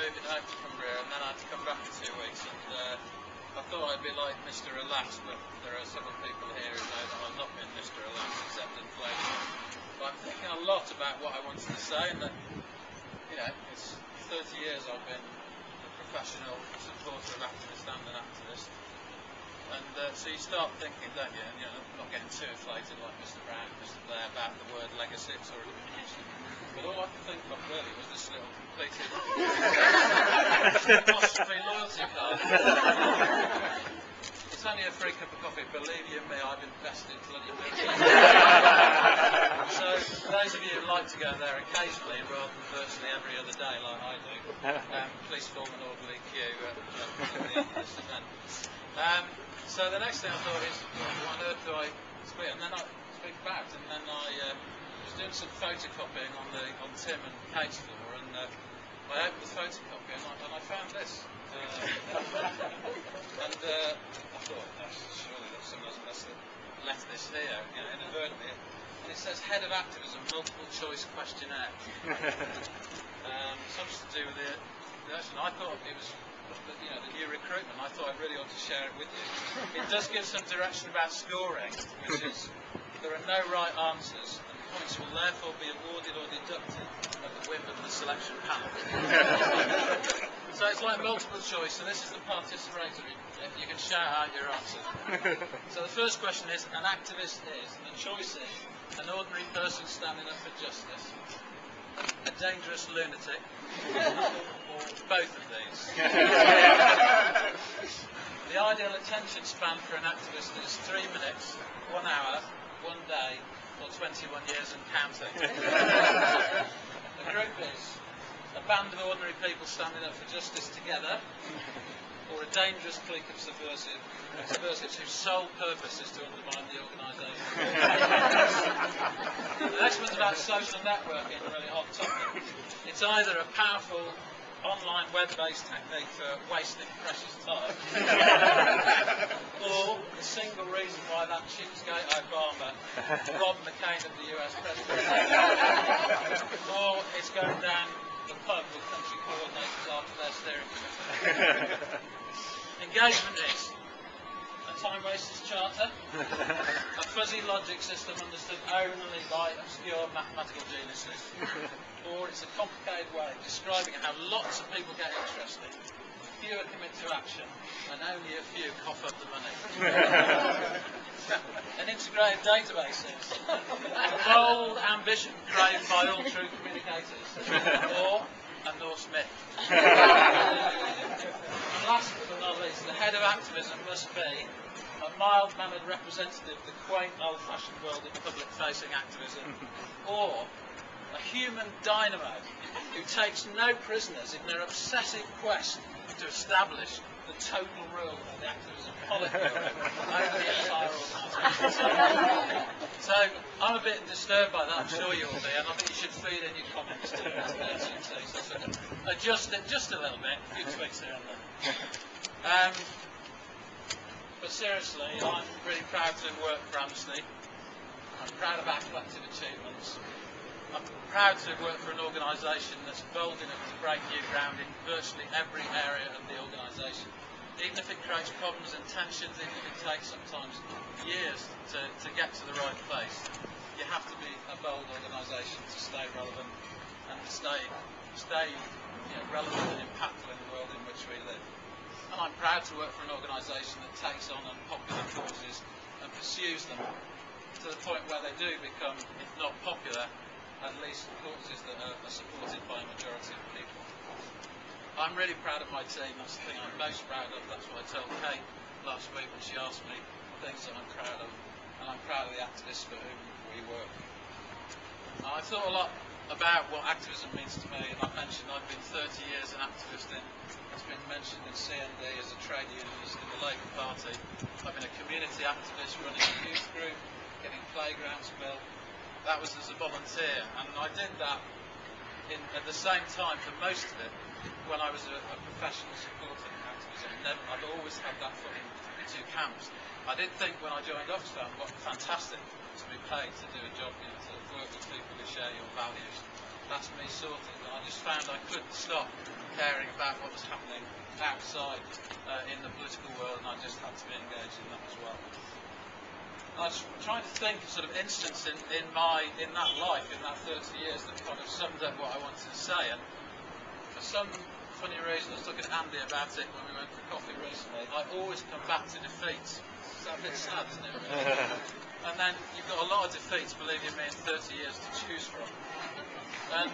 moving home to Cumbria, and then I had to come back for 2 weeks. And I thought I'd be like Mr. Relaxed, but there are several people here who know that I've not been Mr. Relaxed, except inflation. But I'm thinking a lot about what I wanted to say, and that, you know, it's 30 years I've been a professional supporter of activists and an activist. And so you start thinking, don't you, and, you know, not getting too inflated like Mr. Brown and Mr. Blair about the word legacy. It's already been mentioned. But all I could think of really was this little completed apostrophe loyalty card. It's only a free cup of coffee. Believe you me, I've invested bloody millions. So for those of you who like to go there occasionally rather than virtually every other day like I do, please form an orderly queue at the end of this event. So the next thing I thought is, what on earth do I speak? And then I speak about, and then I was doing some photocopying on Tim and Kate's floor, and I opened the photocopy and I found this. And I thought, surely that someone must have left this here, you know, inadvertently. And it says Head of Activism, Multiple Choice Questionnaire. Something to do with the election. I thought it was, you know, the new recruitment. I thought I really ought to share it with you. It does give some direction about scoring, which is there are no right answers, and points will therefore be awarded or deducted at the whim of the selection panel. So it's like multiple choice, so this is the participatory. You can shout out your answers. So the first question is, an activist is, and the choice is, an ordinary person standing up for justice, a dangerous lunatic, or both of these. The ideal attention span for an activist is 3 minutes, 1 hour, 1 day, or 21 years and counting. The group is a band of ordinary people standing up for justice together, or a dangerous clique of subversives whose sole purpose is to undermine the organisation. The next one's about social networking, a really hot topic. It's either a powerful online web-based technique for wasting precious time, or the single reason why that cheapskate Obama robbed McCain of the US presidency, or it's going down the pub with country coordinators after their steering committee. Engagement is a time wasters charter, a fuzzy logic system understood only by obscure mathematical geniuses, or it's a complicated way of describing how lots of people get interested, fewer commit to action, and only a few cough up the money. An integrated database is a bold ambition craved by all true communicators, or a Norse myth. And last but not least, the head of activism must be a mild-mannered representative of the quaint, old-fashioned world of public-facing activism, or a human dynamo who takes no prisoners in their obsessive quest to establish the total rule of the activism politburo over the entire organisation. So I'm a bit disturbed by that, I'm sure you will be, and I think you should feed in your comments to so adjust it just a little bit, a few tweaks here and there. But seriously, I'm really proud to work for Amnesty. I'm proud of our collective achievements. I'm proud to work for an organisation that's bold enough to break new ground in virtually every area of the organisation. Even if it creates problems and tensions, even if it takes sometimes years to get to the right place, you have to be a bold organisation to stay relevant and to stay relevant and impactful in the world in which we live. And I'm proud to work for an organisation that takes on unpopular causes and pursues them to the point where they do become, if not popular, at least causes that are supported by a majority of people. I'm really proud of my team. That's the thing I'm most proud of. That's what I told Kate last week when she asked me things that I'm proud of. And I'm proud of the activists for whom we work. Now, I've thought a lot about what activism means to me, and I've mentioned I've been 30 years an activist in, it's been mentioned in CND as a trade unionist in the Labour Party. I've been a community activist running a youth group, getting playgrounds built. That was as a volunteer, and I did that at the same time for most of it when I was a professional supporter of activism. I've always had that foot in two camps. I did think when I joined Oxfam, what fantastic to be paid to do a job, to work with people who share your values. that's me sorted. And I just found I couldn't stop caring about what was happening outside in the political world, and I just had to be engaged in that as well. I was trying to think of sort of instance in that life, in that 30 years, that kind of summed up what I wanted to say. And for some funny reason, I was talking to Andy about it when we went for coffee recently. I always come back to defeats. It's a bit sad, isn't it? Really? And then you've got a lot of defeats, believe you me, in 30 years to choose from. And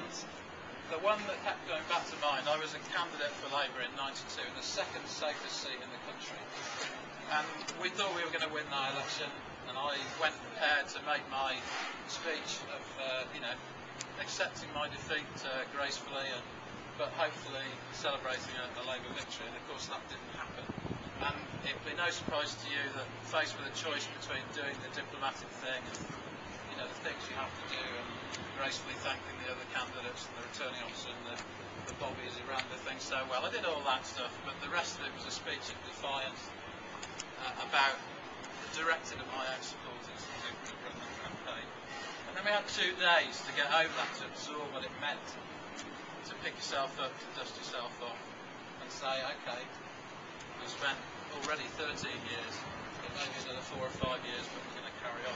the one that kept going back to mind, I was a candidate for Labour in '92, in the second safest seat in the country. And we thought we were going to win that election, and I went prepared to make my speech of, accepting my defeat gracefully, but hopefully celebrating a Labour victory. And of course that didn't happen. And it'd be no surprise to you that faced with a choice between doing the diplomatic thing and the things you have to do, and gracefully thanking the other candidates and the returning officer and the bobbies who ran the thing so well. I did all that stuff, but the rest of it was a speech of defiance directed at my own supporters who run the campaign. And then we had 2 days to get over that, to absorb what it meant, to pick yourself up, to dust yourself off, and say, okay, we've spent already 13 years, but maybe another 4 or 5 years, but we're going to carry on.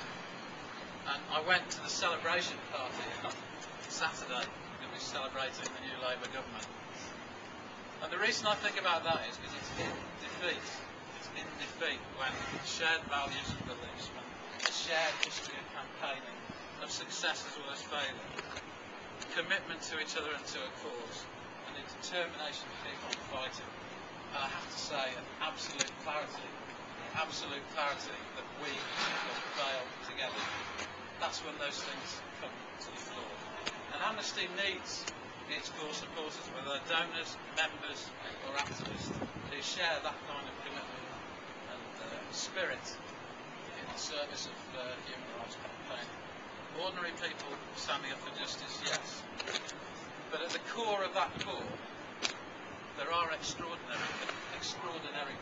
And I went to the celebration party on Saturday. We're going to be celebrating the new Labour government. And the reason I think about that is because it's in defeat. It's in defeat when shared values and beliefs, when a shared history of campaigning, of success as well as failure, commitment to each other and to a cause, and a determination to keep on fighting. And I have to say, an absolute clarity that we will prevail together. That's when those things come to the floor. And Amnesty needs its core supporters, whether they're donors, members or activists, who share that kind of commitment and spirit in the service of human rights campaigning. Ordinary people standing up for justice, yes. But at the core of that core, there are extraordinary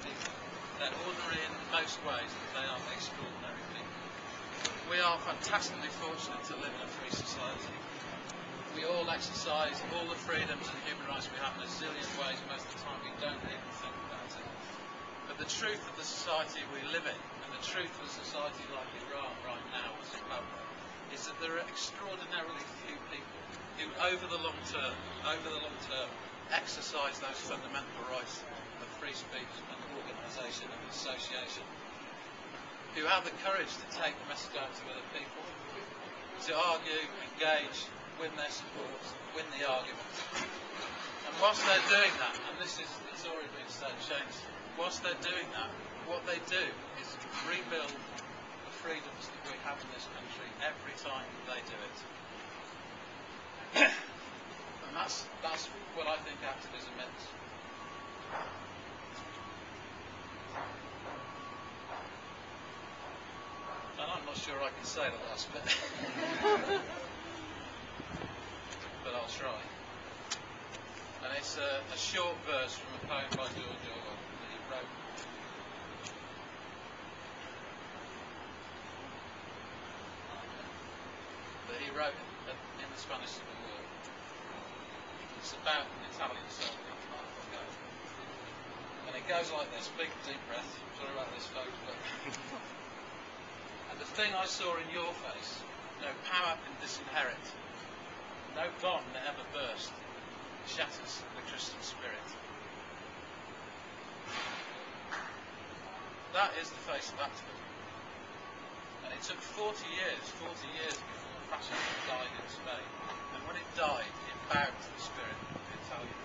people. They're ordinary in most ways, but they are extraordinary people. We are fantastically fortunate to live in a free society. We all exercise all the freedoms and human rights we have in a zillion ways. Most of the time we don't even think about it. But the truth of the society we live in, and the truth of a society like Iran right now, or Zimbabwe, is that there are extraordinarily few people who over the long term, exercise those fundamental rights of free speech and organisation and association, who have the courage to take the message out to other people, to argue, engage, win their support, win the argument. And whilst they're doing that, and it's already been said, James, whilst they're doing that, what they do is rebuild the freedoms that we have in this country every time they do it. And that's what I think activism is. And I'm not sure I can say the last bit. But I'll try. And it's a short verse from a poem by George Orwell that he wrote. In the Spanish Civil War. It's about an Italian soldier. And it goes like this, big deep breath. Sorry about this, folks, but and the thing I saw in your face, no power can disinherit, no bond that ever burst, shatters the Christian spirit. That is the face of activism. And it took 40 years before fascism died in Spain. And when it died, it bowed to the spirit of the Italian